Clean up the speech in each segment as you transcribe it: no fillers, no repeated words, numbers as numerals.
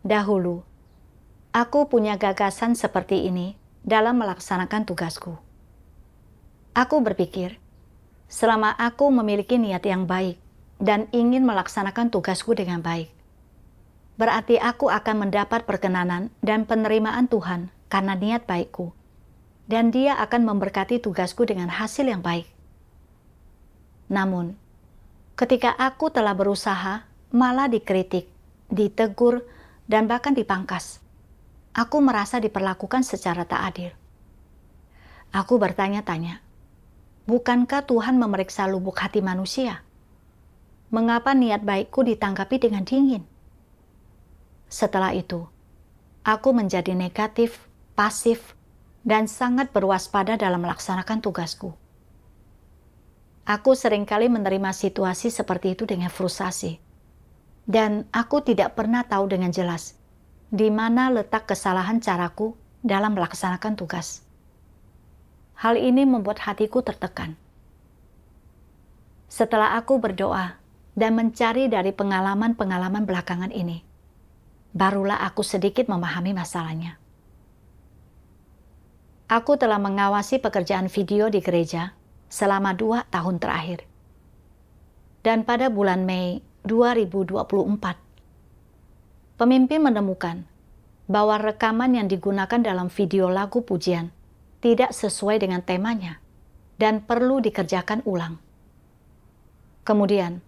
Dahulu, aku punya gagasan seperti ini dalam melaksanakan tugasku. Aku berpikir, selama aku memiliki niat yang baik dan ingin melaksanakan tugasku dengan baik, berarti aku akan mendapat perkenanan dan penerimaan Tuhan karena niat baikku, dan Dia akan memberkati tugasku dengan hasil yang baik. Namun, ketika aku telah berusaha, malah dikritik, ditegur, dan bahkan dipangkas, aku merasa diperlakukan secara tak adil. Aku bertanya-tanya, bukankah Tuhan memeriksa lubuk hati manusia? Mengapa niat baikku ditanggapi dengan dingin? Setelah itu, aku menjadi negatif, pasif, dan sangat berwaspada dalam melaksanakan tugasku. Aku seringkali menerima situasi seperti itu dengan frustasi. Dan aku tidak pernah tahu dengan jelas di mana letak kesalahan caraku dalam melaksanakan tugas. Hal ini membuat hatiku tertekan. Setelah aku berdoa dan mencari dari pengalaman-pengalaman belakangan ini, barulah aku sedikit memahami masalahnya. Aku telah mengawasi pekerjaan video di gereja selama 2 tahun terakhir. Dan pada bulan Mei 2024, pemimpin menemukan bahwa rekaman yang digunakan dalam video lagu pujian tidak sesuai dengan temanya dan perlu dikerjakan ulang. Kemudian,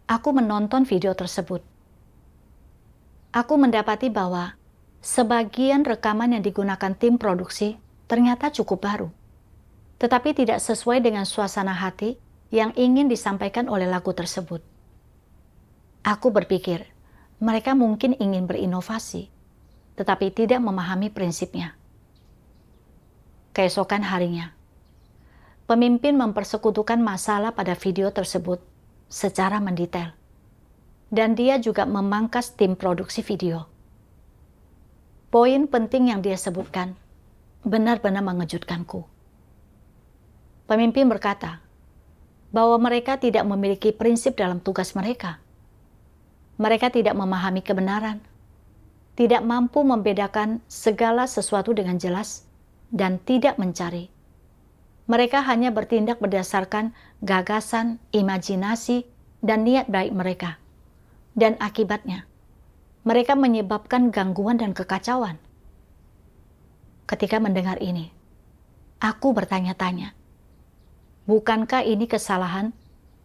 aku menonton video tersebut. Aku mendapati bahwa sebagian rekaman yang digunakan tim produksi ternyata cukup baru, tetapi tidak sesuai dengan suasana hati yang ingin disampaikan oleh lagu tersebut. Aku berpikir, mereka mungkin ingin berinovasi, tetapi tidak memahami prinsipnya. Keesokan harinya, pemimpin mempersekutukan masalah pada video tersebut secara mendetail, dan dia juga memangkas tim produksi video. Poin penting yang dia sebutkan benar-benar mengejutkanku. Pemimpin berkata bahwa mereka tidak memiliki prinsip dalam tugas mereka. Mereka tidak memahami kebenaran, tidak mampu membedakan segala sesuatu dengan jelas, dan tidak mencari. Mereka hanya bertindak berdasarkan gagasan, imajinasi, dan niat baik mereka. Dan akibatnya, mereka menyebabkan gangguan dan kekacauan. Ketika mendengar ini, aku bertanya-tanya, bukankah ini kesalahan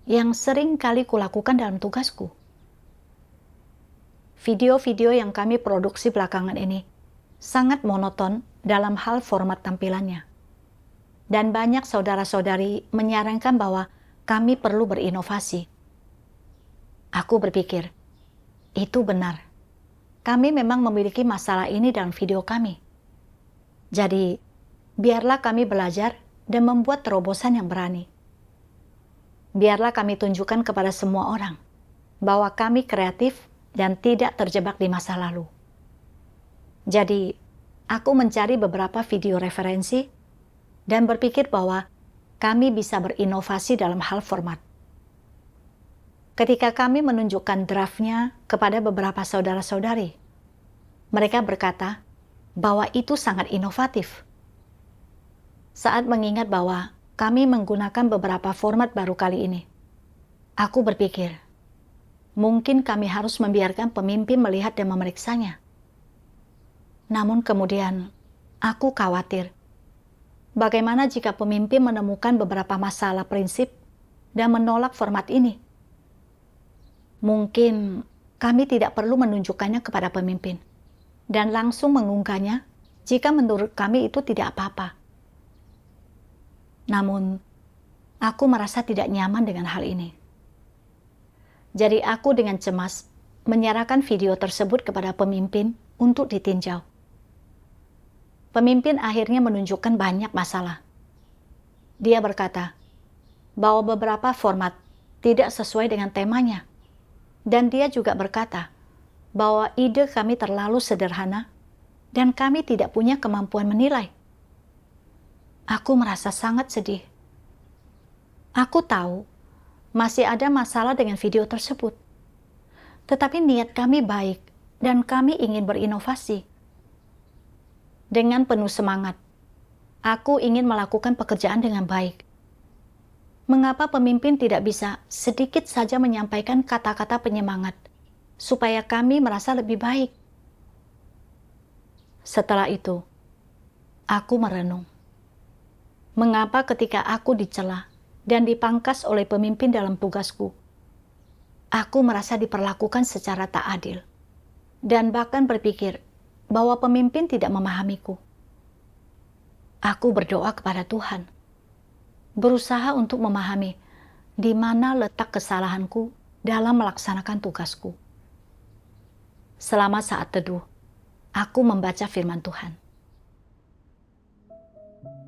yang sering kali kulakukan dalam tugasku? Video-video yang kami produksi belakangan ini sangat monoton dalam hal format tampilannya. Dan banyak saudara-saudari menyarankan bahwa kami perlu berinovasi. Aku berpikir, itu benar. Kami memang memiliki masalah ini dalam video kami. Jadi, biarlah kami belajar dan membuat terobosan yang berani. Biarlah kami tunjukkan kepada semua orang bahwa kami kreatif dan tidak terjebak di masa lalu. Jadi, aku mencari beberapa video referensi dan berpikir bahwa kami bisa berinovasi dalam hal format. Ketika kami menunjukkan draftnya kepada beberapa saudara-saudari, mereka berkata bahwa itu sangat inovatif. Saat mengingat bahwa kami menggunakan beberapa format baru kali ini, aku berpikir, mungkin kami harus membiarkan pemimpin melihat dan memeriksanya. Namun kemudian, aku khawatir, bagaimana jika pemimpin menemukan beberapa masalah prinsip dan menolak format ini? Mungkin kami tidak perlu menunjukkannya kepada pemimpin dan langsung mengunggahnya jika menurut kami itu tidak apa-apa. Namun, aku merasa tidak nyaman dengan hal ini. Jadi aku dengan cemas menyerahkan video tersebut kepada pemimpin untuk ditinjau. Pemimpin akhirnya menunjukkan banyak masalah. Dia berkata bahwa beberapa format tidak sesuai dengan temanya. Dan dia juga berkata bahwa ide kami terlalu sederhana dan kami tidak punya kemampuan menilai. Aku merasa sangat sedih. Aku tahu masih ada masalah dengan video tersebut. Tetapi niat kami baik dan kami ingin berinovasi. Dengan penuh semangat, aku ingin melakukan pekerjaan dengan baik. Mengapa pemimpin tidak bisa sedikit saja menyampaikan kata-kata penyemangat, supaya kami merasa lebih baik? Setelah itu, aku merenung. Mengapa ketika aku dicela dan dipangkas oleh pemimpin dalam tugasku, aku merasa diperlakukan secara tak adil, dan bahkan berpikir bahwa pemimpin tidak memahamiku. Aku berdoa kepada Tuhan, berusaha untuk memahami di mana letak kesalahanku dalam melaksanakan tugasku. Selama saat teduh, aku membaca firman Tuhan.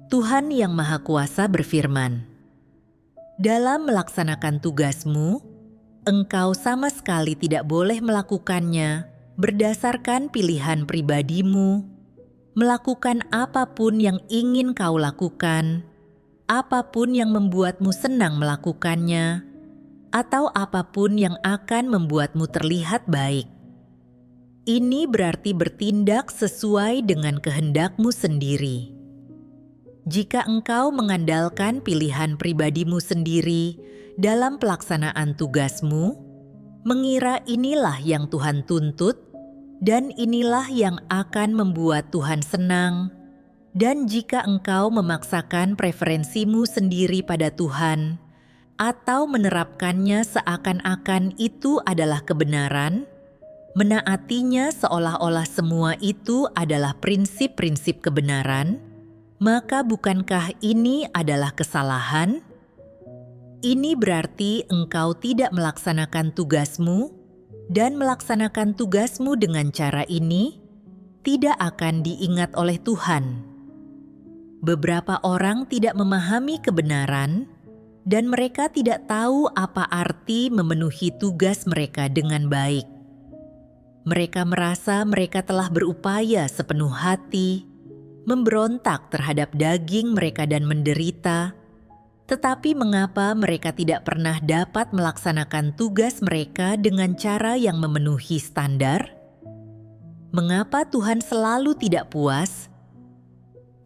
Tuhan Yang Maha Kuasa berfirman, "Dalam melaksanakan tugasmu, engkau sama sekali tidak boleh melakukannya berdasarkan pilihan pribadimu, melakukan apapun yang ingin kau lakukan, apapun yang membuatmu senang melakukannya, atau apapun yang akan membuatmu terlihat baik. Ini berarti bertindak sesuai dengan kehendakmu sendiri. Jika engkau mengandalkan pilihan pribadimu sendiri dalam pelaksanaan tugasmu, mengira inilah yang Tuhan tuntut, dan inilah yang akan membuat Tuhan senang, dan jika engkau memaksakan preferensimu sendiri pada Tuhan, atau menerapkannya seakan-akan itu adalah kebenaran, menaatinya seolah-olah semua itu adalah prinsip-prinsip kebenaran, maka bukankah ini adalah kesalahan? Ini berarti engkau tidak melaksanakan tugasmu, dan melaksanakan tugasmu dengan cara ini tidak akan diingat oleh Tuhan. Beberapa orang tidak memahami kebenaran, dan mereka tidak tahu apa arti memenuhi tugas mereka dengan baik. Mereka merasa mereka telah berupaya sepenuh hati, memberontak terhadap daging mereka dan menderita, tetapi mengapa mereka tidak pernah dapat melaksanakan tugas mereka dengan cara yang memenuhi standar? Mengapa Tuhan selalu tidak puas?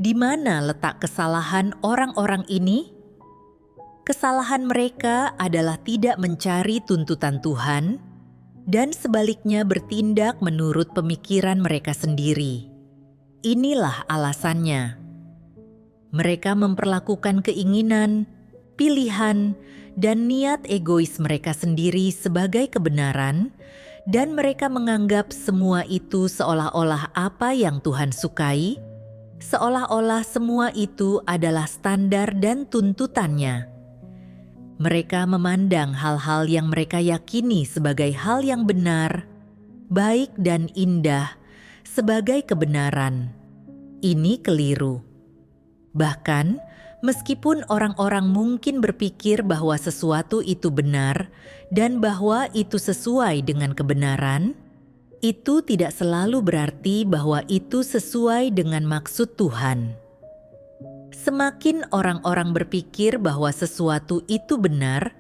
Di mana letak kesalahan orang-orang ini? Kesalahan mereka adalah tidak mencari tuntutan Tuhan, dan sebaliknya bertindak menurut pemikiran mereka sendiri. Inilah alasannya. Mereka memperlakukan keinginan, pilihan, dan niat egois mereka sendiri sebagai kebenaran, dan mereka menganggap semua itu seolah-olah apa yang Tuhan sukai, seolah-olah semua itu adalah standar dan tuntutannya. Mereka memandang hal-hal yang mereka yakini sebagai hal yang benar, baik dan indah, sebagai kebenaran. Ini keliru. Bahkan, meskipun orang-orang mungkin berpikir bahwa sesuatu itu benar dan bahwa itu sesuai dengan kebenaran, itu tidak selalu berarti bahwa itu sesuai dengan maksud Tuhan. Semakin orang-orang berpikir bahwa sesuatu itu benar,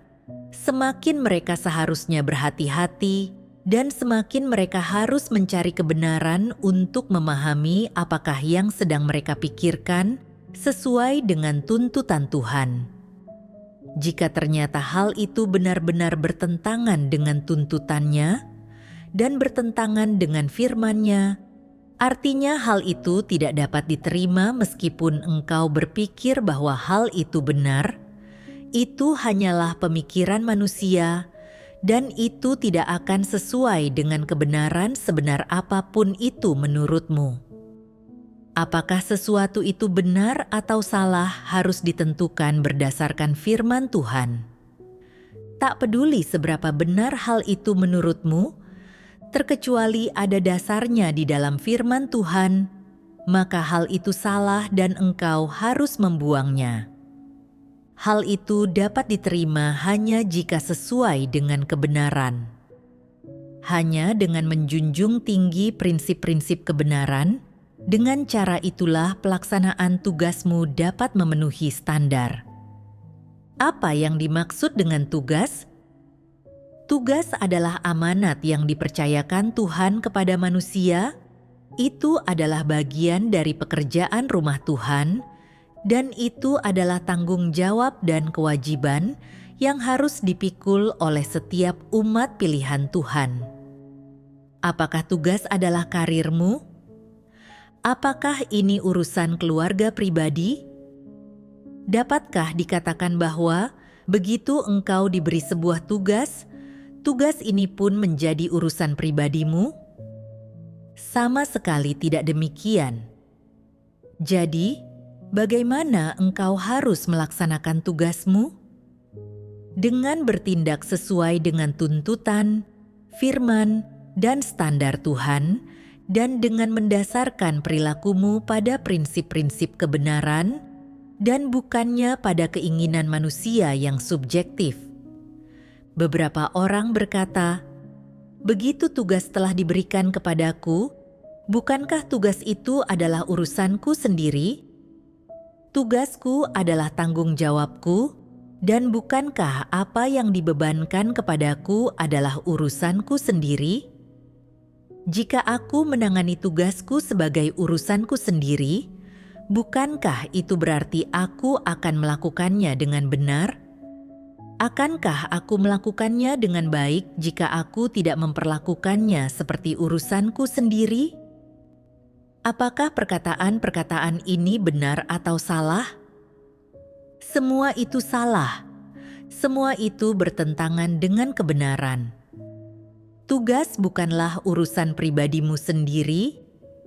semakin mereka seharusnya berhati-hati, dan semakin mereka harus mencari kebenaran untuk memahami apakah yang sedang mereka pikirkan sesuai dengan tuntutan Tuhan. Jika ternyata hal itu benar-benar bertentangan dengan tuntutannya dan bertentangan dengan firman-Nya, artinya hal itu tidak dapat diterima meskipun engkau berpikir bahwa hal itu benar. Itu hanyalah pemikiran manusia, dan itu tidak akan sesuai dengan kebenaran sebenar apapun itu menurutmu. Apakah sesuatu itu benar atau salah harus ditentukan berdasarkan firman Tuhan. Tak peduli seberapa benar hal itu menurutmu, terkecuali ada dasarnya di dalam firman Tuhan, maka hal itu salah dan engkau harus membuangnya. Hal itu dapat diterima hanya jika sesuai dengan kebenaran. Hanya dengan menjunjung tinggi prinsip-prinsip kebenaran, dengan cara itulah pelaksanaan tugasmu dapat memenuhi standar. Apa yang dimaksud dengan tugas? Tugas adalah amanat yang dipercayakan Tuhan kepada manusia. Itu adalah bagian dari pekerjaan rumah Tuhan, dan itu adalah tanggung jawab dan kewajiban yang harus dipikul oleh setiap umat pilihan Tuhan. Apakah tugas adalah karirmu? Apakah ini urusan keluarga pribadi? Dapatkah dikatakan bahwa begitu engkau diberi sebuah tugas, tugas ini pun menjadi urusan pribadimu? Sama sekali tidak demikian. Jadi, bagaimana engkau harus melaksanakan tugasmu? Dengan bertindak sesuai dengan tuntutan, firman, dan standar Tuhan, dan dengan mendasarkan perilakumu pada prinsip-prinsip kebenaran, dan bukannya pada keinginan manusia yang subjektif. Beberapa orang berkata, "Begitu tugas telah diberikan kepadaku, bukankah tugas itu adalah urusanku sendiri? Tugasku adalah tanggung jawabku, dan bukankah apa yang dibebankan kepadaku adalah urusanku sendiri? Jika aku menangani tugasku sebagai urusanku sendiri, bukankah itu berarti aku akan melakukannya dengan benar? Akankah aku melakukannya dengan baik jika aku tidak memperlakukannya seperti urusanku sendiri? Apakah perkataan-perkataan ini benar atau salah? Semua itu salah. Semua itu bertentangan dengan kebenaran. Tugas bukanlah urusan pribadimu sendiri,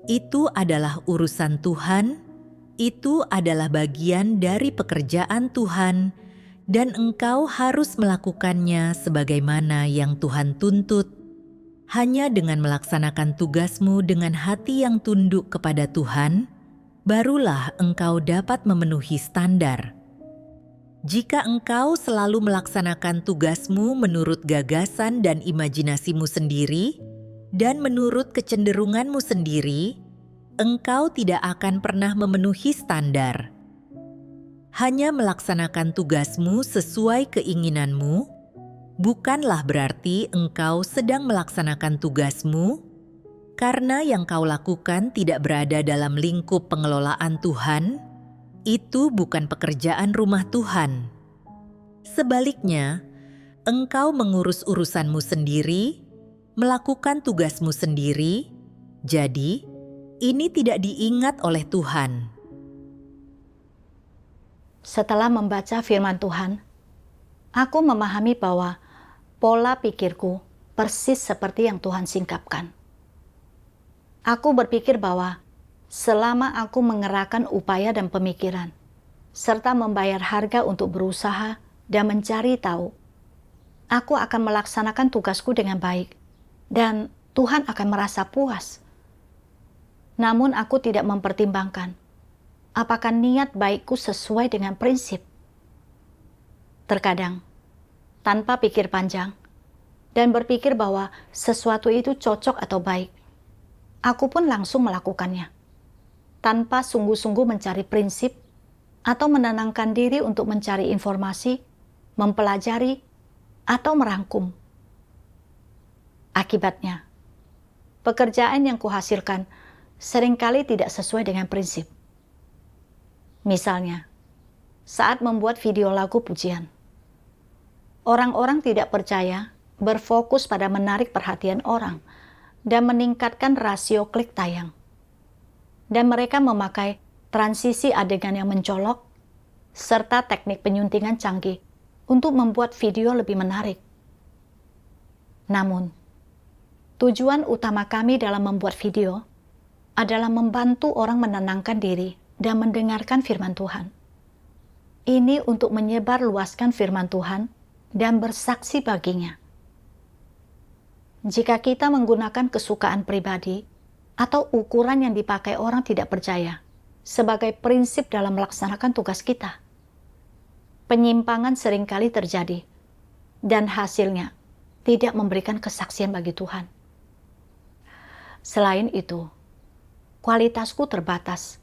itu adalah urusan Tuhan, itu adalah bagian dari pekerjaan Tuhan, dan engkau harus melakukannya sebagaimana yang Tuhan tuntut. Hanya dengan melaksanakan tugasmu dengan hati yang tunduk kepada Tuhan, barulah engkau dapat memenuhi standar. Jika engkau selalu melaksanakan tugasmu menurut gagasan dan imajinasimu sendiri, dan menurut kecenderunganmu sendiri, engkau tidak akan pernah memenuhi standar. Hanya melaksanakan tugasmu sesuai keinginanmu, bukanlah berarti engkau sedang melaksanakan tugasmu, karena yang kau lakukan tidak berada dalam lingkup pengelolaan Tuhan. Itu bukan pekerjaan rumah Tuhan. Sebaliknya, engkau mengurus urusanmu sendiri, melakukan tugasmu sendiri, jadi ini tidak diingat oleh Tuhan. Setelah membaca firman Tuhan, aku memahami bahwa pola pikirku persis seperti yang Tuhan singkapkan. Aku berpikir bahwa selama aku mengerahkan upaya dan pemikiran, serta membayar harga untuk berusaha dan mencari tahu, aku akan melaksanakan tugasku dengan baik, dan Tuhan akan merasa puas. Namun aku tidak mempertimbangkan apakah niat baikku sesuai dengan prinsip. Terkadang, tanpa pikir panjang, dan berpikir bahwa sesuatu itu cocok atau baik, aku pun langsung melakukannya, tanpa sungguh-sungguh mencari prinsip atau menenangkan diri untuk mencari informasi, mempelajari, atau merangkum. Akibatnya, pekerjaan yang kuhasilkan seringkali tidak sesuai dengan prinsip. Misalnya, saat membuat video lagu pujian, orang-orang tidak percaya berfokus pada menarik perhatian orang dan meningkatkan rasio klik tayang. Dan mereka memakai transisi adegan yang mencolok serta teknik penyuntingan canggih untuk membuat video lebih menarik. Namun, tujuan utama kami dalam membuat video adalah membantu orang menenangkan diri dan mendengarkan firman Tuhan. Ini untuk menyebar luaskan firman Tuhan dan bersaksi baginya. Jika kita menggunakan kesukaan pribadi atau ukuran yang dipakai orang tidak percaya sebagai prinsip dalam melaksanakan tugas kita, penyimpangan seringkali terjadi dan hasilnya tidak memberikan kesaksian bagi Tuhan. Selain itu, kualitasku terbatas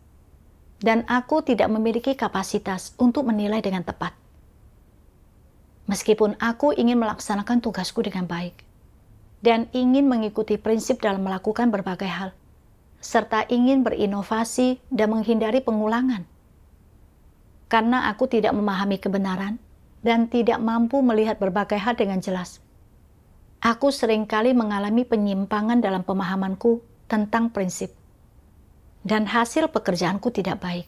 dan aku tidak memiliki kapasitas untuk menilai dengan tepat. Meskipun aku ingin melaksanakan tugasku dengan baik dan ingin mengikuti prinsip dalam melakukan berbagai hal, serta ingin berinovasi dan menghindari pengulangan. Karena aku tidak memahami kebenaran dan tidak mampu melihat berbagai hal dengan jelas, aku seringkali mengalami penyimpangan dalam pemahamanku tentang prinsip, dan hasil pekerjaanku tidak baik.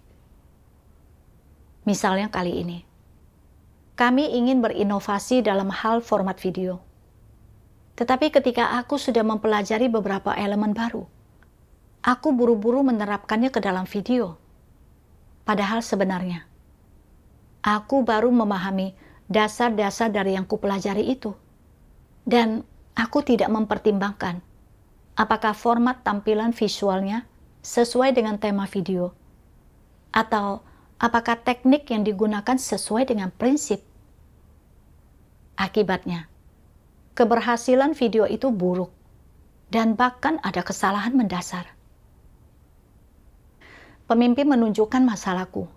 Misalnya kali ini, kami ingin berinovasi dalam hal format video. Tetapi ketika aku sudah mempelajari beberapa elemen baru, aku buru-buru menerapkannya ke dalam video. Padahal sebenarnya, aku baru memahami dasar-dasar dari yang kupelajari itu. Dan aku tidak mempertimbangkan apakah format tampilan visualnya sesuai dengan tema video, atau apakah teknik yang digunakan sesuai dengan prinsip. Akibatnya, keberhasilan video itu buruk, dan bahkan ada kesalahan mendasar. Pemimpin menunjukkan masalahku,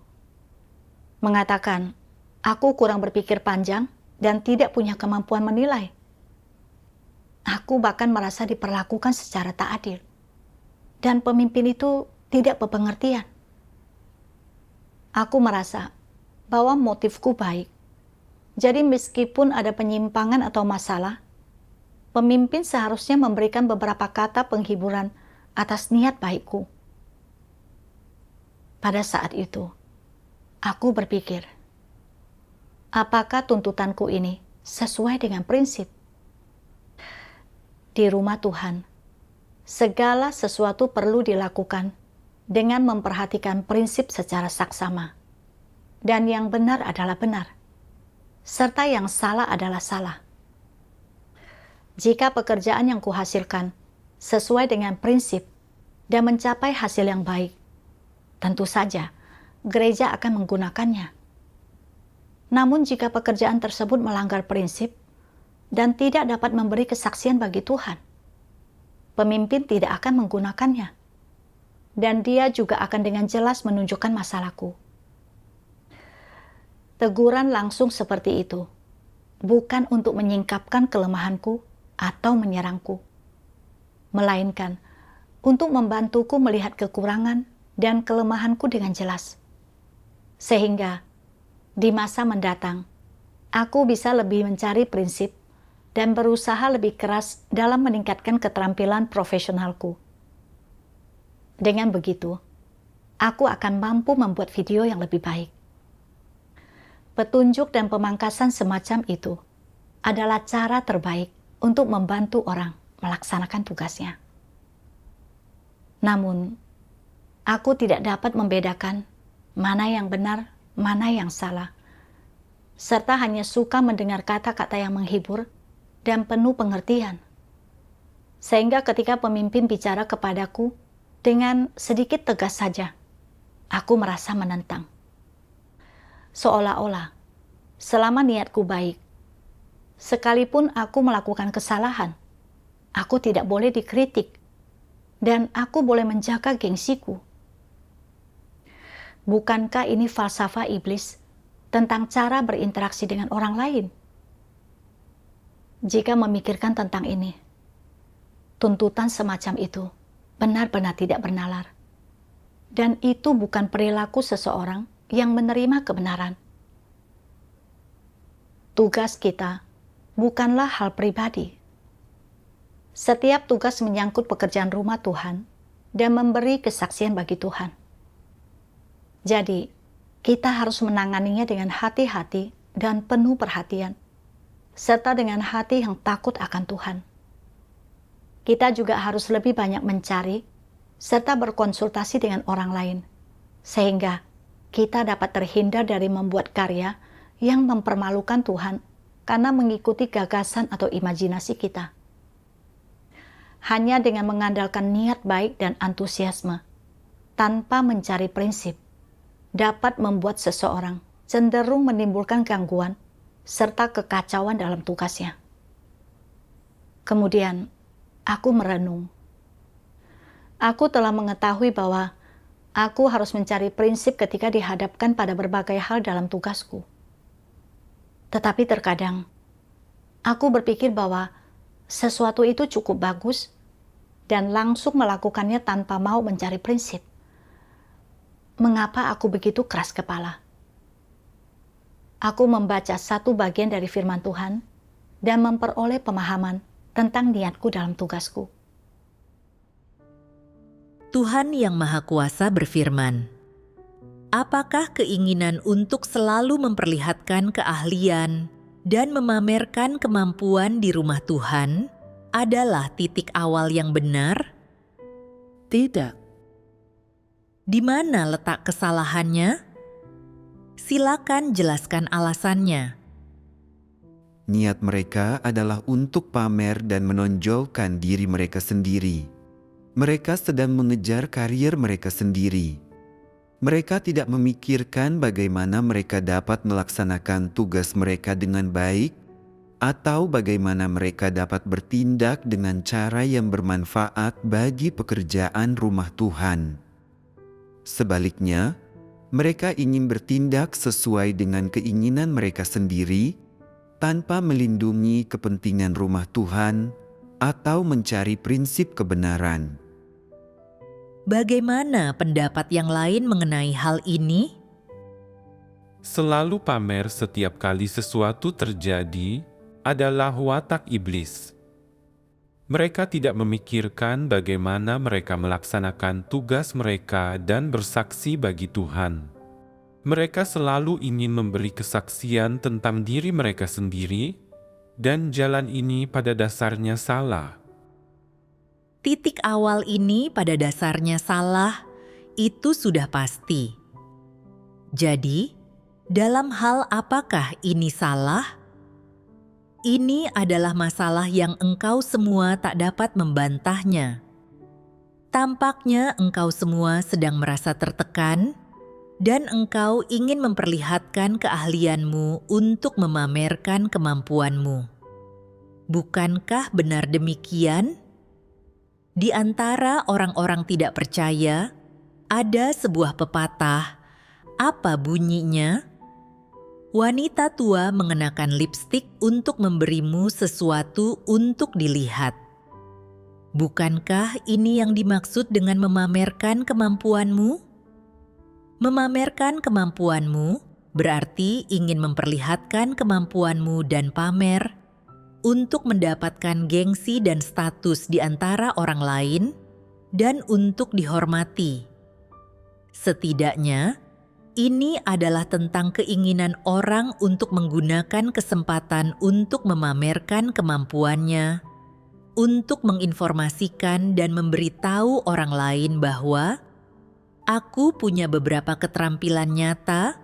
mengatakan, aku kurang berpikir panjang dan tidak punya kemampuan menilai. Aku bahkan merasa diperlakukan secara tak adil. Dan pemimpin itu tidak berpengertian. Aku merasa bahwa motifku baik. Jadi meskipun ada penyimpangan atau masalah, pemimpin seharusnya memberikan beberapa kata penghiburan atas niat baikku. Pada saat itu, aku berpikir, apakah tuntutanku ini sesuai dengan prinsip? Di rumah Tuhan, segala sesuatu perlu dilakukan dengan memperhatikan prinsip secara saksama. Dan yang benar adalah benar, serta yang salah adalah salah. Jika pekerjaan yang kuhasilkan sesuai dengan prinsip dan mencapai hasil yang baik, tentu saja gereja akan menggunakannya. Namun jika pekerjaan tersebut melanggar prinsip dan tidak dapat memberi kesaksian bagi Tuhan, pemimpin tidak akan menggunakannya. Dan dia juga akan dengan jelas menunjukkan masalahku. Teguran langsung seperti itu bukan untuk menyingkapkan kelemahanku atau menyerangku, melainkan untuk membantuku melihat kekurangan dan kelemahanku dengan jelas. Sehingga di masa mendatang, aku bisa lebih mencari prinsip dan berusaha lebih keras dalam meningkatkan keterampilan profesionalku. Dengan begitu, aku akan mampu membuat video yang lebih baik. Petunjuk dan pemangkasan semacam itu adalah cara terbaik untuk membantu orang melaksanakan tugasnya. Namun, aku tidak dapat membedakan mana yang benar, mana yang salah, serta hanya suka mendengar kata-kata yang menghibur dan penuh pengertian. Sehingga ketika pemimpin bicara kepadaku dengan sedikit tegas saja, aku merasa menentang. Seolah-olah, selama niatku baik, sekalipun aku melakukan kesalahan, aku tidak boleh dikritik, dan aku boleh menjaga gengsiku. Bukankah ini falsafah iblis tentang cara berinteraksi dengan orang lain? Jika memikirkan tentang ini, tuntutan semacam itu benar-benar tidak bernalar. Dan itu bukan perilaku seseorang yang menerima kebenaran. Tugas kita bukanlah hal pribadi. Setiap tugas menyangkut pekerjaan rumah Tuhan dan memberi kesaksian bagi Tuhan. Jadi, kita harus menanganinya dengan hati-hati dan penuh perhatian, serta dengan hati yang takut akan Tuhan. Kita juga harus lebih banyak mencari serta berkonsultasi dengan orang lain, sehingga kita dapat terhindar dari membuat karya yang mempermalukan Tuhan karena mengikuti gagasan atau imajinasi kita. Hanya dengan mengandalkan niat baik dan antusiasme, tanpa mencari prinsip, dapat membuat seseorang cenderung menimbulkan gangguan serta kekacauan dalam tugasnya. Kemudian, aku merenung. Aku telah mengetahui bahwa aku harus mencari prinsip ketika dihadapkan pada berbagai hal dalam tugasku. Tetapi terkadang aku berpikir bahwa sesuatu itu cukup bagus dan langsung melakukannya tanpa mau mencari prinsip. Mengapa aku begitu keras kepala? Aku membaca satu bagian dari firman Tuhan dan memperoleh pemahaman tentang niatku dalam tugasku. Tuhan Yang Maha Kuasa berfirman, apakah keinginan untuk selalu memperlihatkan keahlian dan memamerkan kemampuan di rumah Tuhan adalah titik awal yang benar? Tidak. Di mana letak kesalahannya? Silakan jelaskan alasannya. Niat mereka adalah untuk pamer dan menonjolkan diri mereka sendiri. Mereka sedang mengejar karier mereka sendiri. Mereka tidak memikirkan bagaimana mereka dapat melaksanakan tugas mereka dengan baik atau bagaimana mereka dapat bertindak dengan cara yang bermanfaat bagi pekerjaan rumah Tuhan. Sebaliknya, mereka ingin bertindak sesuai dengan keinginan mereka sendiri tanpa melindungi kepentingan rumah Tuhan atau mencari prinsip kebenaran. Bagaimana pendapat yang lain mengenai hal ini? Selalu pamer setiap kali sesuatu terjadi adalah watak iblis. Mereka tidak memikirkan bagaimana mereka melaksanakan tugas mereka dan bersaksi bagi Tuhan. Mereka selalu ingin memberi kesaksian tentang diri mereka sendiri, dan jalan ini pada dasarnya salah. Titik awal ini pada dasarnya salah, itu sudah pasti. Jadi, dalam hal apakah ini salah? Ini adalah masalah yang engkau semua tak dapat membantahnya. Tampaknya engkau semua sedang merasa tertekan, dan engkau ingin memperlihatkan keahlianmu untuk memamerkan kemampuanmu. Bukankah benar demikian? Di antara orang-orang tidak percaya, ada sebuah pepatah. Apa bunyinya? Wanita tua mengenakan lipstik untuk memberimu sesuatu untuk dilihat. Bukankah ini yang dimaksud dengan memamerkan kemampuanmu? Memamerkan kemampuanmu berarti ingin memperlihatkan kemampuanmu dan pamer untuk mendapatkan gengsi dan status di antara orang lain dan untuk dihormati. Setidaknya, ini adalah tentang keinginan orang untuk menggunakan kesempatan untuk memamerkan kemampuannya, untuk menginformasikan dan memberitahu orang lain bahwa aku punya beberapa keterampilan nyata,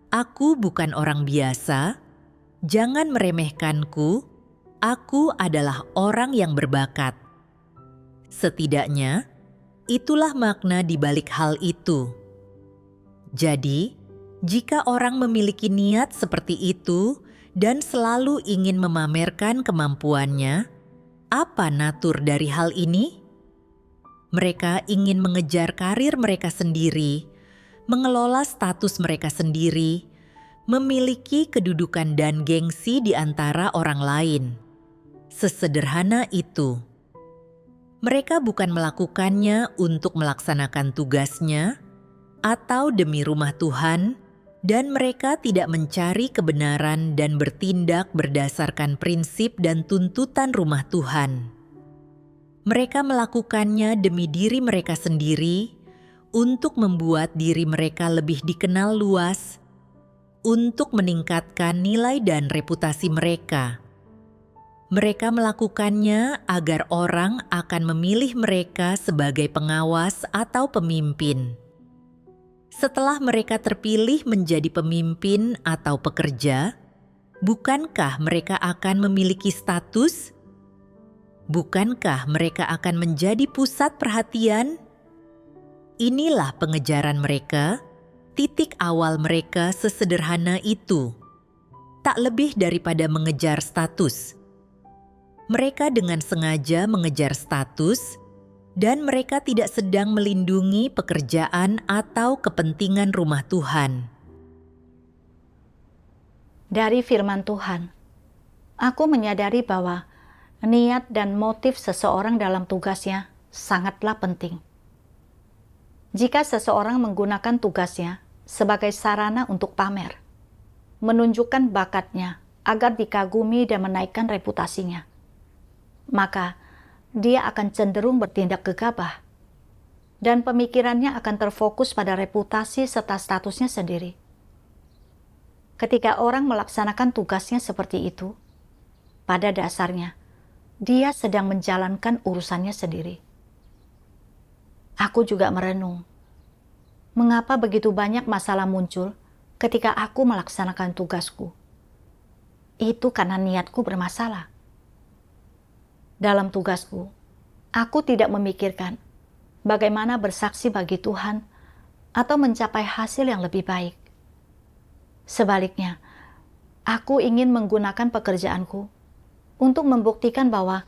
aku bukan orang biasa, jangan meremehkanku, aku adalah orang yang berbakat. Setidaknya, itulah makna di balik hal itu. Jadi, jika orang memiliki niat seperti itu dan selalu ingin memamerkan kemampuannya, apa natur dari hal ini? Mereka ingin mengejar karir mereka sendiri, mengelola status mereka sendiri, memiliki kedudukan dan gengsi di antara orang lain. Sesederhana itu. Mereka bukan melakukannya untuk melaksanakan tugasnya atau demi rumah Tuhan, dan mereka tidak mencari kebenaran dan bertindak berdasarkan prinsip dan tuntutan rumah Tuhan. Mereka melakukannya demi diri mereka sendiri, untuk membuat diri mereka lebih dikenal luas, untuk meningkatkan nilai dan reputasi mereka. Mereka melakukannya agar orang akan memilih mereka sebagai pengawas atau pemimpin. Setelah mereka terpilih menjadi pemimpin atau pekerja, bukankah mereka akan memiliki status? Bukankah mereka akan menjadi pusat perhatian? Inilah pengejaran mereka, titik awal mereka sesederhana itu. Tak lebih daripada mengejar status. Mereka dengan sengaja mengejar status, dan mereka tidak sedang melindungi pekerjaan atau kepentingan rumah Tuhan. Dari firman Tuhan, aku menyadari bahwa niat dan motif seseorang dalam tugasnya sangatlah penting. Jika seseorang menggunakan tugasnya sebagai sarana untuk pamer, menunjukkan bakatnya agar dikagumi dan menaikkan reputasinya, maka dia akan cenderung bertindak gegabah dan pemikirannya akan terfokus pada reputasi serta statusnya sendiri. Ketika orang melaksanakan tugasnya seperti itu, pada dasarnya dia sedang menjalankan urusannya sendiri. Aku juga merenung, mengapa begitu banyak masalah muncul ketika aku melaksanakan tugasku? Itu karena niatku bermasalah. Dalam tugasku, aku tidak memikirkan bagaimana bersaksi bagi Tuhan atau mencapai hasil yang lebih baik. Sebaliknya, aku ingin menggunakan pekerjaanku untuk membuktikan bahwa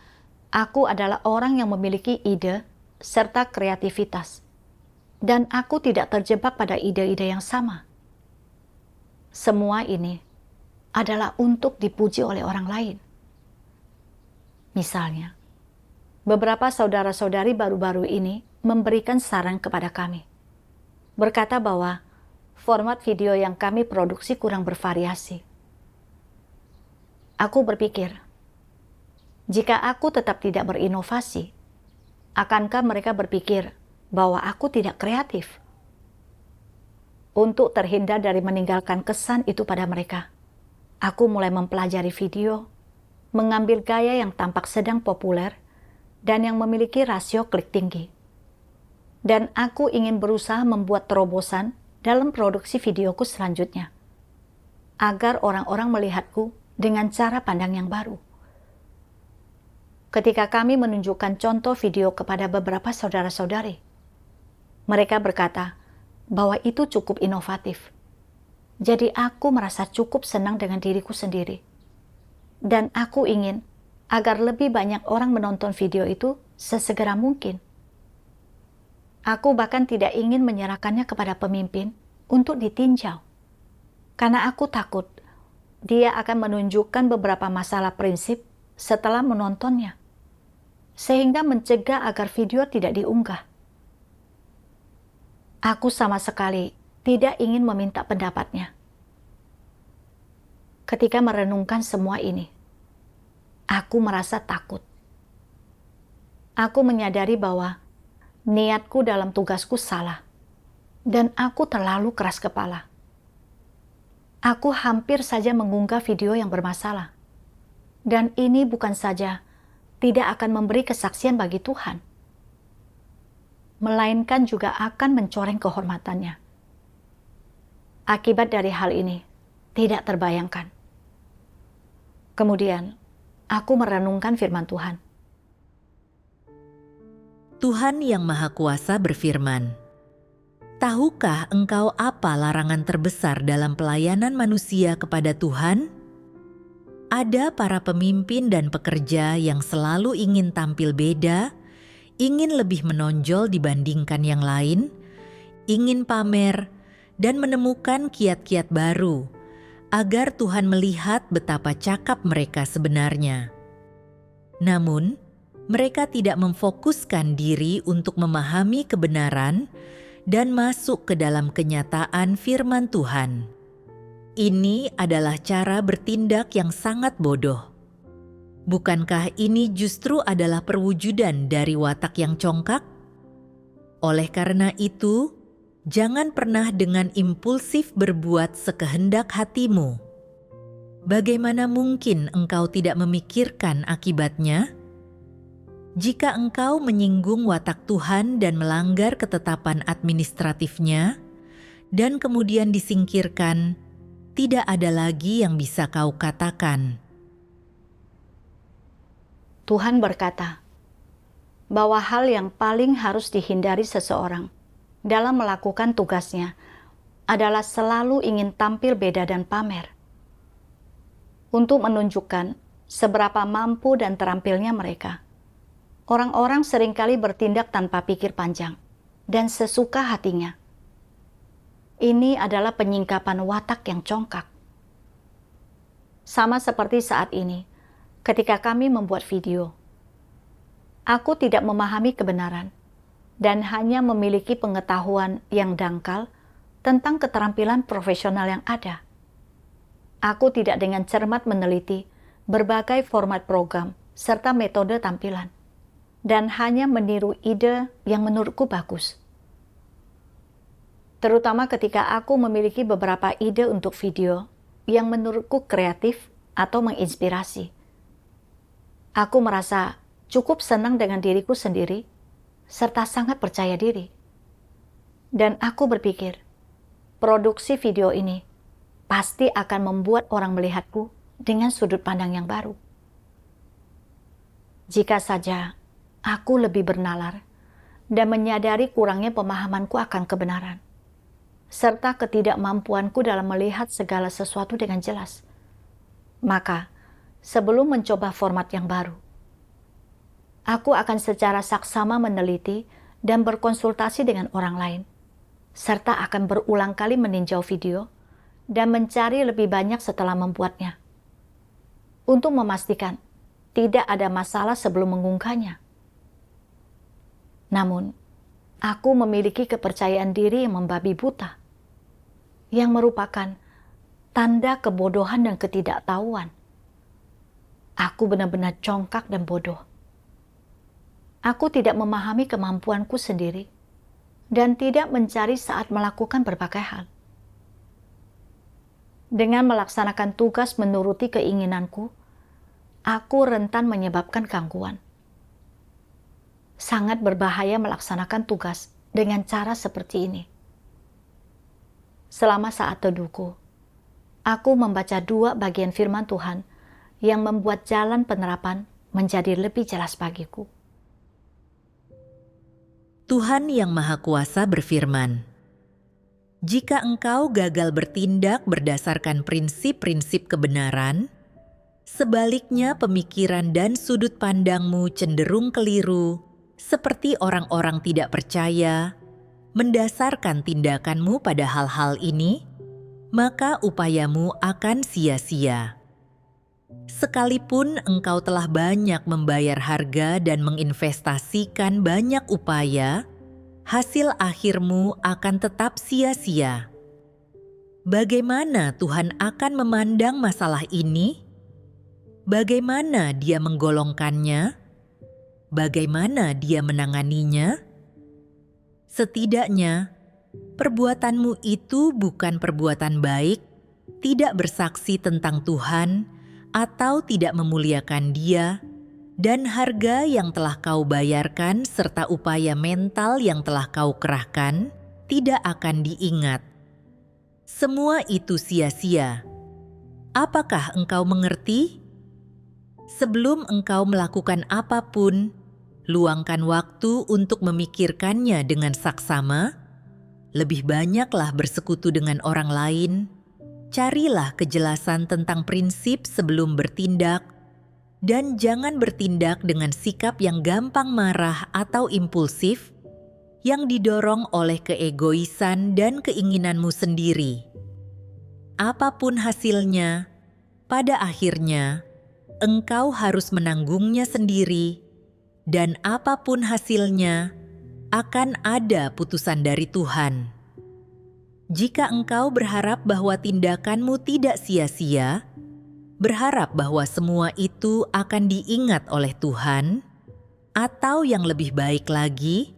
aku adalah orang yang memiliki ide serta kreativitas, dan aku tidak terjebak pada ide-ide yang sama. Semua ini adalah untuk dipuji oleh orang lain. Misalnya, beberapa saudara-saudari baru-baru ini memberikan saran kepada kami, berkata bahwa format video yang kami produksi kurang bervariasi. Aku berpikir, jika aku tetap tidak berinovasi, akankah mereka berpikir bahwa aku tidak kreatif? Untuk terhindar dari meninggalkan kesan itu pada mereka, aku mulai mempelajari video, mengambil gaya yang tampak sedang populer dan yang memiliki rasio klik tinggi. Dan aku ingin berusaha membuat terobosan dalam produksi videoku selanjutnya, agar orang-orang melihatku dengan cara pandang yang baru. Ketika kami menunjukkan contoh video kepada beberapa saudara-saudari, mereka berkata bahwa itu cukup inovatif. Jadi aku merasa cukup senang dengan diriku sendiri. Dan aku ingin agar lebih banyak orang menonton video itu sesegera mungkin. Aku bahkan tidak ingin menyerahkannya kepada pemimpin untuk ditinjau. Karena aku takut dia akan menunjukkan beberapa masalah prinsip setelah menontonnya, sehingga mencegah agar video tidak diunggah. Aku sama sekali tidak ingin meminta pendapatnya. Ketika merenungkan semua ini, aku merasa takut. Aku menyadari bahwa niatku dalam tugasku salah, dan aku terlalu keras kepala. Aku hampir saja mengunggah video yang bermasalah, dan ini bukan saja tidak akan memberi kesaksian bagi Tuhan, melainkan juga akan mencoreng kehormatannya. Akibat dari hal ini tidak terbayangkan. Kemudian, aku merenungkan firman Tuhan. Tuhan Yang Maha Kuasa berfirman, "Tahukah engkau apa larangan terbesar dalam pelayanan manusia kepada Tuhan? Ada para pemimpin dan pekerja yang selalu ingin tampil beda, ingin lebih menonjol dibandingkan yang lain, ingin pamer, dan menemukan kiat-kiat baru, agar Tuhan melihat betapa cakap mereka sebenarnya. Namun, mereka tidak memfokuskan diri untuk memahami kebenaran dan masuk ke dalam kenyataan firman Tuhan. Ini adalah cara bertindak yang sangat bodoh. Bukankah ini justru adalah perwujudan dari watak yang congkak? Oleh karena itu, jangan pernah dengan impulsif berbuat sekehendak hatimu. Bagaimana mungkin engkau tidak memikirkan akibatnya? Jika engkau menyinggung watak Tuhan dan melanggar ketetapan administratifnya, dan kemudian disingkirkan, tidak ada lagi yang bisa kau katakan. Tuhan berkata bahwa hal yang paling harus dihindari seseorang dalam melakukan tugasnya adalah selalu ingin tampil beda dan pamer, untuk menunjukkan seberapa mampu dan terampilnya mereka. Orang-orang seringkali bertindak tanpa pikir panjang dan sesuka hatinya. Ini adalah penyingkapan watak yang congkak. Sama seperti saat ini, ketika kami membuat video. Aku tidak memahami kebenaran dan hanya memiliki pengetahuan yang dangkal tentang keterampilan profesional yang ada. Aku tidak dengan cermat meneliti berbagai format program serta metode tampilan, dan hanya meniru ide yang menurutku bagus. Terutama ketika aku memiliki beberapa ide untuk video yang menurutku kreatif atau menginspirasi. Aku merasa cukup senang dengan diriku sendiri, serta sangat percaya diri. Dan aku berpikir, produksi video ini pasti akan membuat orang melihatku dengan sudut pandang yang baru. Jika saja aku lebih bernalar dan menyadari kurangnya pemahamanku akan kebenaran, serta ketidakmampuanku dalam melihat segala sesuatu dengan jelas, maka sebelum mencoba format yang baru, aku akan secara saksama meneliti dan berkonsultasi dengan orang lain, serta akan berulang kali meninjau video dan mencari lebih banyak setelah membuatnya, untuk memastikan tidak ada masalah sebelum mengunggahnya. Namun, aku memiliki kepercayaan diri yang membabi buta, yang merupakan tanda kebodohan dan ketidaktahuan. Aku benar-benar congkak dan bodoh. Aku tidak memahami kemampuanku sendiri dan tidak mencari saat melakukan berbagai hal. Dengan melaksanakan tugas menuruti keinginanku, aku rentan menyebabkan gangguan. Sangat berbahaya melaksanakan tugas dengan cara seperti ini. Selama saat teduhku, aku membaca 2 bagian firman Tuhan yang membuat jalan penerapan menjadi lebih jelas bagiku. Tuhan Yang Maha Kuasa berfirman, "Jika engkau gagal bertindak berdasarkan prinsip-prinsip kebenaran, sebaliknya pemikiran dan sudut pandangmu cenderung keliru, seperti orang-orang tidak percaya, mendasarkan tindakanmu pada hal-hal ini, maka upayamu akan sia-sia. Sekalipun engkau telah banyak membayar harga dan menginvestasikan banyak upaya, hasil akhirmu akan tetap sia-sia. Bagaimana Tuhan akan memandang masalah ini? Bagaimana Dia menggolongkannya? Bagaimana Dia menanganinya? Setidaknya, perbuatanmu itu bukan perbuatan baik, tidak bersaksi tentang Tuhan, atau tidak memuliakan Dia, dan harga yang telah kau bayarkan serta upaya mental yang telah kau kerahkan tidak akan diingat. Semua itu sia-sia. Apakah engkau mengerti? Sebelum engkau melakukan apapun, luangkan waktu untuk memikirkannya dengan saksama. Lebih banyaklah bersekutu dengan orang lain. Carilah kejelasan tentang prinsip sebelum bertindak, dan jangan bertindak dengan sikap yang gampang marah atau impulsif, yang didorong oleh keegoisan dan keinginanmu sendiri. Apapun hasilnya, pada akhirnya engkau harus menanggungnya sendiri, dan apapun hasilnya, akan ada putusan dari Tuhan. Jika engkau berharap bahwa tindakanmu tidak sia-sia, berharap bahwa semua itu akan diingat oleh Tuhan, atau yang lebih baik lagi,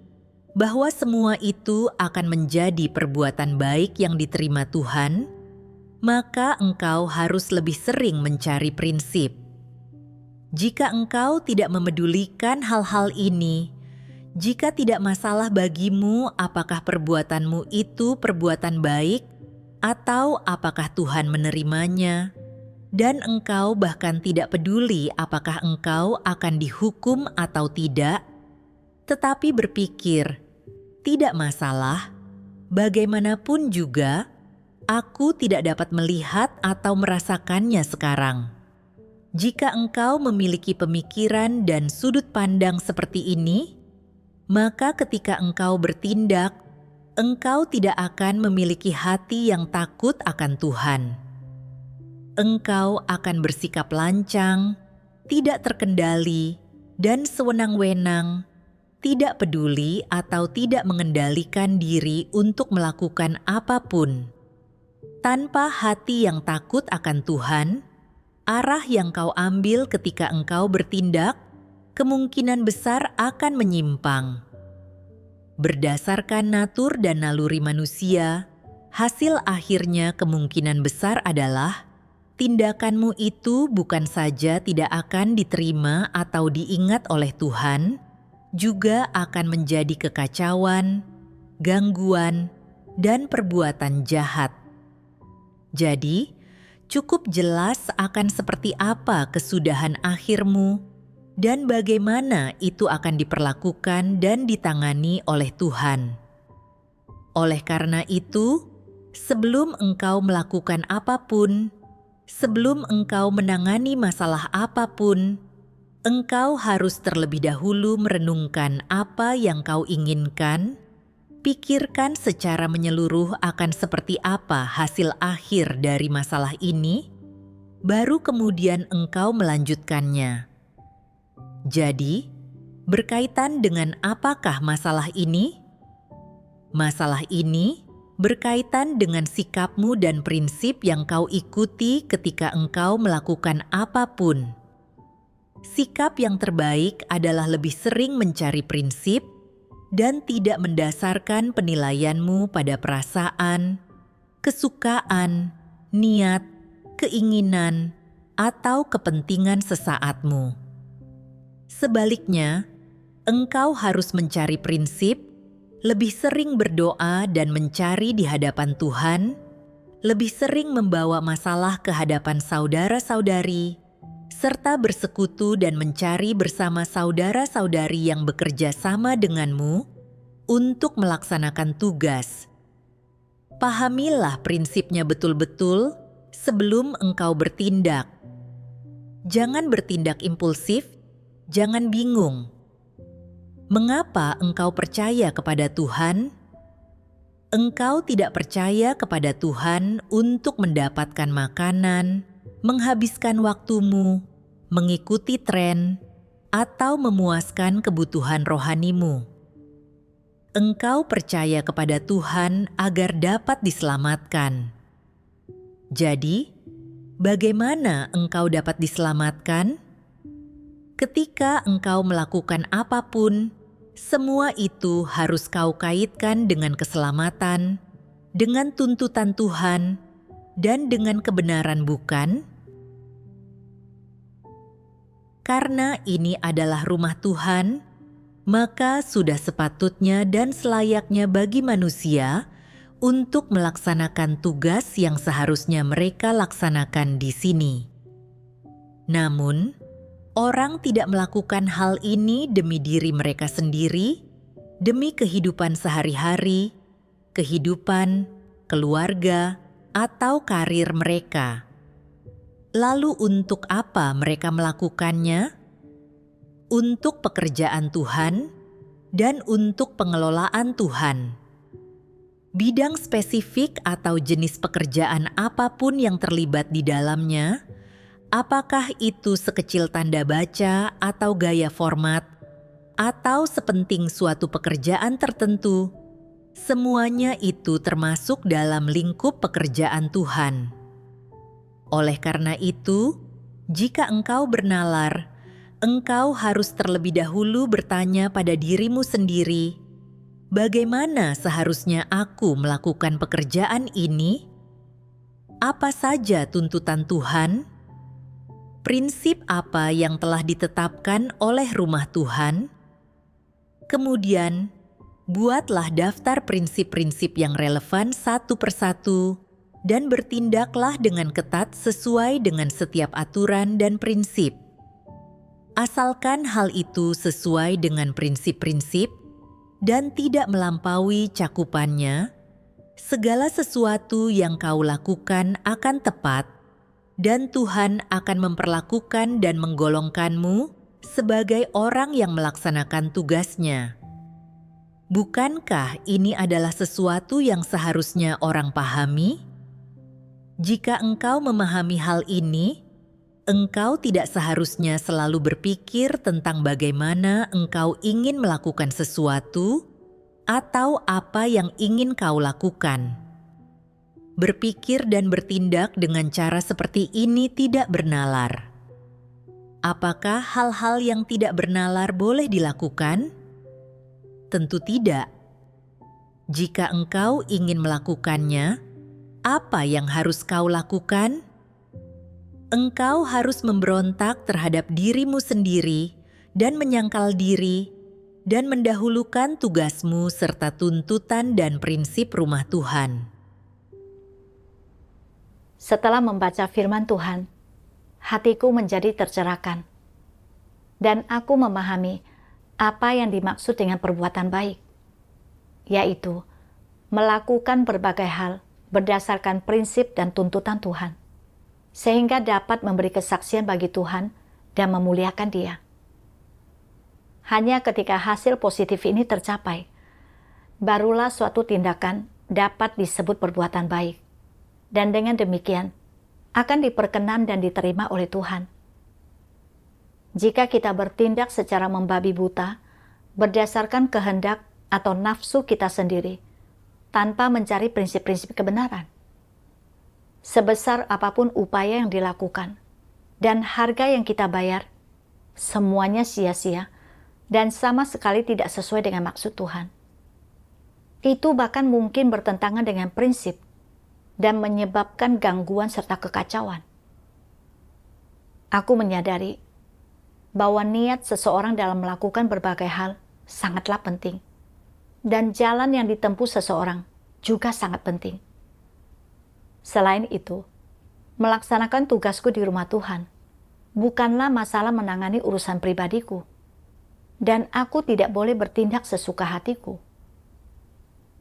bahwa semua itu akan menjadi perbuatan baik yang diterima Tuhan, maka engkau harus lebih sering mencari prinsip. Jika engkau tidak memedulikan hal-hal ini, jika tidak masalah bagimu apakah perbuatanmu itu perbuatan baik atau apakah Tuhan menerimanya, dan engkau bahkan tidak peduli apakah engkau akan dihukum atau tidak, tetapi berpikir, tidak masalah, bagaimanapun juga, aku tidak dapat melihat atau merasakannya sekarang. Jika engkau memiliki pemikiran dan sudut pandang seperti ini, maka ketika engkau bertindak, engkau tidak akan memiliki hati yang takut akan Tuhan. engkau akan bersikap lancang, tidak terkendali, dan sewenang-wenang, tidak peduli atau tidak mengendalikan diri untuk melakukan apapun. Tanpa hati yang takut akan Tuhan, arah yang kau ambil ketika engkau bertindak kemungkinan besar akan menyimpang. Berdasarkan natur dan naluri manusia, hasil akhirnya kemungkinan besar adalah tindakanmu itu bukan saja tidak akan diterima atau diingat oleh Tuhan, juga akan menjadi kekacauan, gangguan, dan perbuatan jahat. Jadi, cukup jelas akan seperti apa kesudahan akhirmu dan bagaimana itu akan diperlakukan dan ditangani oleh Tuhan. Oleh karena itu, sebelum engkau melakukan apapun, sebelum engkau menangani masalah apapun, engkau harus terlebih dahulu merenungkan apa yang kau inginkan, pikirkan secara menyeluruh akan seperti apa hasil akhir dari masalah ini, baru kemudian engkau melanjutkannya. Jadi, berkaitan dengan apakah masalah ini? Masalah ini berkaitan dengan sikapmu dan prinsip yang kau ikuti ketika engkau melakukan apapun. Sikap yang terbaik adalah lebih sering mencari prinsip dan tidak mendasarkan penilaianmu pada perasaan, kesukaan, niat, keinginan, atau kepentingan sesaatmu. Sebaliknya, engkau harus mencari prinsip, lebih sering berdoa dan mencari di hadapan Tuhan, lebih sering membawa masalah ke hadapan saudara-saudari, serta bersekutu dan mencari bersama saudara-saudari yang bekerja sama denganmu untuk melaksanakan tugas. Pahamilah prinsipnya betul-betul sebelum engkau bertindak. Jangan bertindak impulsif, jangan bingung. Mengapa engkau percaya kepada Tuhan? Engkau tidak percaya kepada Tuhan untuk mendapatkan makanan, menghabiskan waktumu, mengikuti tren, atau memuaskan kebutuhan rohanimu. Engkau percaya kepada Tuhan agar dapat diselamatkan. Jadi, bagaimana engkau dapat diselamatkan? Ketika engkau melakukan apapun, semua itu harus kau kaitkan dengan keselamatan, dengan tuntutan Tuhan, dan dengan kebenaran, bukan? Karena ini adalah rumah Tuhan, maka sudah sepatutnya dan selayaknya bagi manusia untuk melaksanakan tugas yang seharusnya mereka laksanakan di sini. Namun, orang tidak melakukan hal ini demi diri mereka sendiri, demi kehidupan sehari-hari, kehidupan, keluarga, atau karir mereka. Lalu untuk apa mereka melakukannya? Untuk pekerjaan Tuhan dan untuk pengelolaan Tuhan. Bidang spesifik atau jenis pekerjaan apapun yang terlibat di dalamnya, apakah itu sekecil tanda baca atau gaya format, atau sepenting suatu pekerjaan tertentu, semuanya itu termasuk dalam lingkup pekerjaan Tuhan. Oleh karena itu, jika engkau bernalar, engkau harus terlebih dahulu bertanya pada dirimu sendiri, bagaimana seharusnya aku melakukan pekerjaan ini? Apa saja tuntutan Tuhan? Prinsip apa yang telah ditetapkan oleh rumah Tuhan? Kemudian, buatlah daftar prinsip-prinsip yang relevan satu persatu dan bertindaklah dengan ketat sesuai dengan setiap aturan dan prinsip. Asalkan hal itu sesuai dengan prinsip-prinsip dan tidak melampaui cakupannya, segala sesuatu yang kau lakukan akan tepat, dan Tuhan akan memperlakukan dan menggolongkanmu sebagai orang yang melaksanakan tugasnya. Bukankah ini adalah sesuatu yang seharusnya orang pahami? Jika engkau memahami hal ini, engkau tidak seharusnya selalu berpikir tentang bagaimana engkau ingin melakukan sesuatu atau apa yang ingin kau lakukan. Berpikir dan bertindak dengan cara seperti ini tidak bernalar. Apakah hal-hal yang tidak bernalar boleh dilakukan? Tentu tidak. Jika engkau ingin melakukannya, apa yang harus kau lakukan? Engkau harus memberontak terhadap dirimu sendiri dan menyangkal diri dan mendahulukan tugasmu serta tuntutan dan prinsip rumah Tuhan. Setelah membaca firman Tuhan, hatiku menjadi tercerahkan, dan aku memahami apa yang dimaksud dengan perbuatan baik, yaitu melakukan berbagai hal berdasarkan prinsip dan tuntutan Tuhan, sehingga dapat memberi kesaksian bagi Tuhan dan memuliakan Dia. Hanya ketika hasil positif ini tercapai, barulah suatu tindakan dapat disebut perbuatan baik, dan dengan demikian akan diperkenan dan diterima oleh Tuhan. Jika kita bertindak secara membabi buta, berdasarkan kehendak atau nafsu kita sendiri, tanpa mencari prinsip-prinsip kebenaran, sebesar apapun upaya yang dilakukan dan harga yang kita bayar, semuanya sia-sia dan sama sekali tidak sesuai dengan maksud Tuhan. Itu bahkan mungkin bertentangan dengan prinsip dan menyebabkan gangguan serta kekacauan. Aku menyadari bahwa niat seseorang dalam melakukan berbagai hal sangatlah penting, dan jalan yang ditempuh seseorang juga sangat penting. Selain itu, melaksanakan tugasku di rumah Tuhan bukanlah masalah menangani urusan pribadiku, dan aku tidak boleh bertindak sesuka hatiku.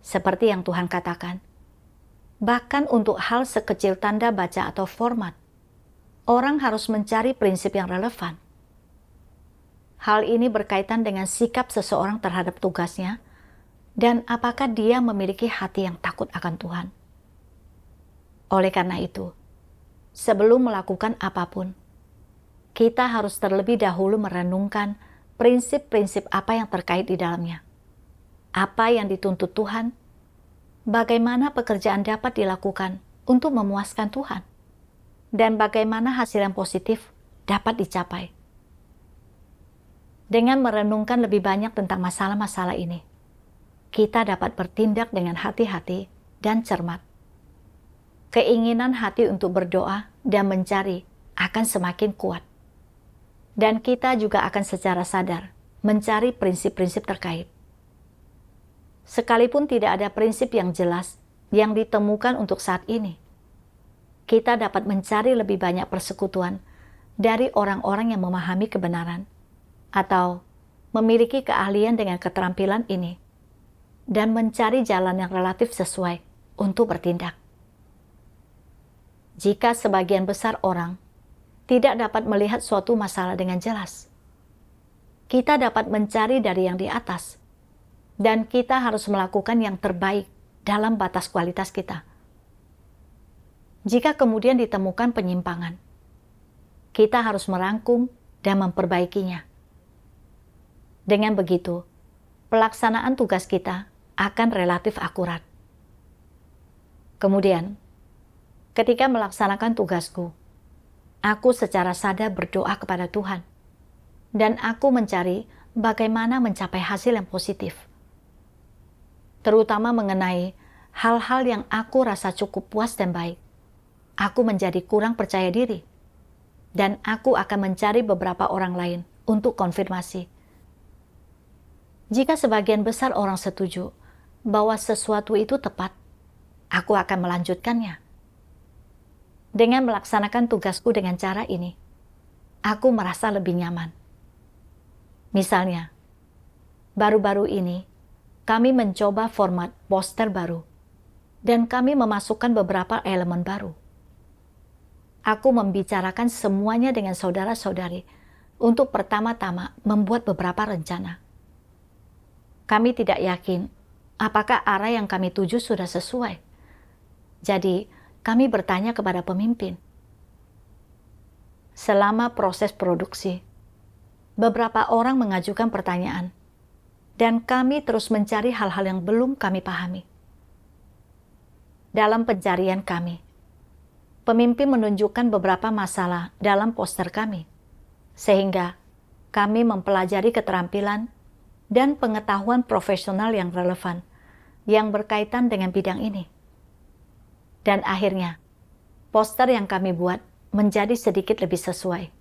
Seperti yang Tuhan katakan, bahkan untuk hal sekecil tanda baca atau format, orang harus mencari prinsip yang relevan. Hal ini berkaitan dengan sikap seseorang terhadap tugasnya dan apakah dia memiliki hati yang takut akan Tuhan. Oleh karena itu, sebelum melakukan apapun, kita harus terlebih dahulu merenungkan prinsip-prinsip apa yang terkait di dalamnya. Apa yang dituntut Tuhan, bagaimana pekerjaan dapat dilakukan untuk memuaskan Tuhan, dan bagaimana hasil yang positif dapat dicapai. Dengan merenungkan lebih banyak tentang masalah-masalah ini, kita dapat bertindak dengan hati-hati dan cermat. Keinginan hati untuk berdoa dan mencari akan semakin kuat. Dan kita juga akan secara sadar mencari prinsip-prinsip terkait. Sekalipun tidak ada prinsip yang jelas yang ditemukan untuk saat ini, kita dapat mencari lebih banyak persekutuan dari orang-orang yang memahami kebenaran atau memiliki keahlian dengan keterampilan ini dan mencari jalan yang relatif sesuai untuk bertindak. Jika sebagian besar orang tidak dapat melihat suatu masalah dengan jelas, kita dapat mencari dari yang di atas, dan kita harus melakukan yang terbaik dalam batas kualitas kita. Jika kemudian ditemukan penyimpangan, kita harus merangkum dan memperbaikinya. Dengan begitu, pelaksanaan tugas kita akan relatif akurat. Kemudian, ketika melaksanakan tugasku, aku secara sadar berdoa kepada Tuhan, dan aku mencari bagaimana mencapai hasil yang positif, terutama mengenai hal-hal yang aku rasa cukup puas dan baik. Aku menjadi kurang percaya diri, dan aku akan mencari beberapa orang lain untuk konfirmasi. Jika sebagian besar orang setuju bahwa sesuatu itu tepat, aku akan melanjutkannya. Dengan melaksanakan tugasku dengan cara ini, aku merasa lebih nyaman. Misalnya, baru-baru ini, kami mencoba format poster baru, dan kami memasukkan beberapa elemen baru. Aku membicarakan semuanya dengan saudara-saudari untuk pertama-tama membuat beberapa rencana. Kami tidak yakin apakah arah yang kami tuju sudah sesuai. Jadi, kami bertanya kepada pemimpin. Selama proses produksi, beberapa orang mengajukan pertanyaan, dan kami terus mencari hal-hal yang belum kami pahami. Dalam pencarian kami, pemimpin menunjukkan beberapa masalah dalam poster kami, sehingga kami mempelajari keterampilan dan pengetahuan profesional yang relevan yang berkaitan dengan bidang ini. Dan akhirnya, poster yang kami buat menjadi sedikit lebih sesuai.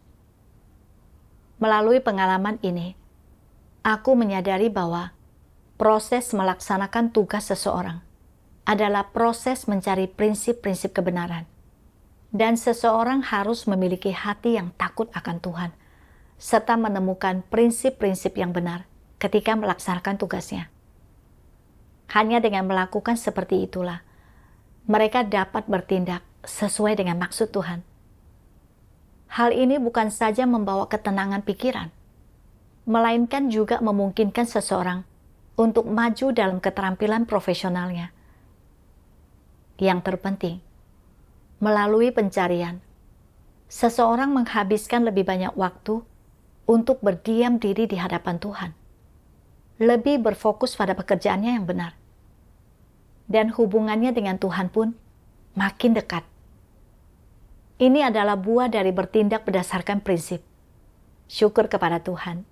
Melalui pengalaman ini, aku menyadari bahwa proses melaksanakan tugas seseorang adalah proses mencari prinsip-prinsip kebenaran. Dan seseorang harus memiliki hati yang takut akan Tuhan, serta menemukan prinsip-prinsip yang benar ketika melaksanakan tugasnya. Hanya dengan melakukan seperti itulah, mereka dapat bertindak sesuai dengan maksud Tuhan. Hal ini bukan saja membawa ketenangan pikiran, melainkan juga memungkinkan seseorang untuk maju dalam keterampilan profesionalnya. Yang terpenting, melalui pencarian, seseorang menghabiskan lebih banyak waktu untuk berdiam diri di hadapan Tuhan, lebih berfokus pada pekerjaannya yang benar, dan hubungannya dengan Tuhan pun makin dekat. Ini adalah buah dari bertindak berdasarkan prinsip. Syukur kepada Tuhan.